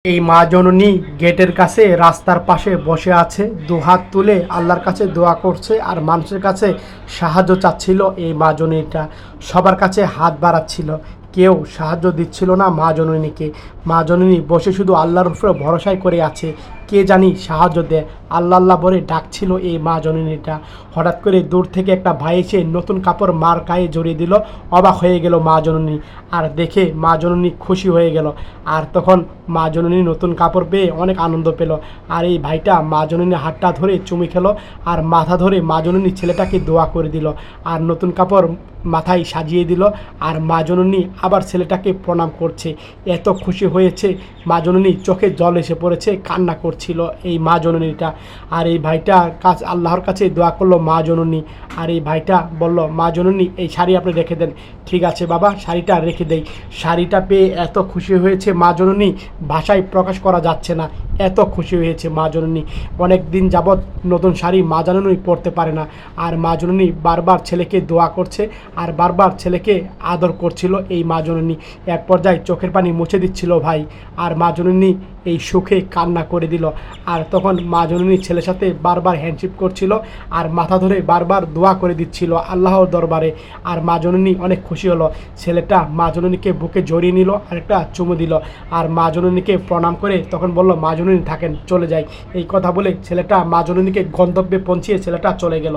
এই মা জননী গেটের কাছে রাস্তার পাশে বসে আছে, দুহাত তুলে আল্লাহর কাছে দোয়া করছে আর মানুষের কাছে সাহায্য চাচ্ছিল। এই মা জননীটা সবার কাছে হাত বাড়াচ্ছিল, কেউ সাহায্য দিচ্ছিল না মা জননীকে। মা জননী বসে শুধু আল্লাহর উপরে ভরসাই করে আছে, কে জানি সাহায্য দেয়। আল্লাহ আল্লাহ বলে ডাকছিল এই মা জননীটা। হঠাৎ করে দূর থেকে একটা ভাই এসে নতুন কাপড় মার গায়ে জড়িয়ে দিল। অবাক হয়ে গেল মা জননী, আর দেখে মা জননী খুশি হয়ে গেল। আর তখন মা জননী নতুন কাপড় পেয়ে অনেক আনন্দ পেল। আর এই ভাইটা মা জননীর হাতটা ধরে চুমু খেলো আর মাথা ধরে মা জননী ছেলেটাকে দোয়া করে দিল আর নতুন কাপড় মাথায় সাজিয়ে দিল। আর মা জননী আবার ছেলেটাকে প্রণাম করছে। এত খুশি হয়েছে মা জননী, চোখে জল এসে পড়েছে, কান্না করছিল এই মা জননীটা। আর এই ভাইটা আল্লাহর কাছে দোয়া করলো মা জননী। আর এই ভাইটা বলল, মা জননী এই শাড়ি আপনি রেখে দেন। ঠিক আছে বাবা, শাড়িটা রেখে দেই। শাড়িটা পেয়ে এত খুশি হয়েছে মা জননী, ভাষায় প্রকাশ করা যাচ্ছে না। এত খুশি হয়েছে মা জননী। অনেক দিন যাবৎ নতুন শাড়ি মা জননী পরতে পারে না। আর মা জননী বারবার ছেলেকে দোয়া করছে আর বারবার ছেলেকে আদর করছিল এই মা জননী। এক পর্যায়ে চোখের পানি মুছে দিচ্ছিল ভাই। আর মা জননী এই সুখে কান্না করে দিল। আর তখন মা জননী ছেলের সাথে বারবার হ্যান্ডশিপ করছিল আর মাথা ধরে বারবার দোয়া করে দিচ্ছিল আল্লাহর দরবারে। আর মা জননী অনেক খুশি হলো। ছেলেটা মা জননীকে বুকে জড়িয়ে নিল আর একটা চুমু দিল। আর মা জননীকে প্রণাম করে তখন বলল, মা জননী থাকেন, চলে যাই। এই কথা বলে ছেলেটা মা জননীকে গন্তব্যে পৌঁছিয়ে ছেলেটা চলে গেল।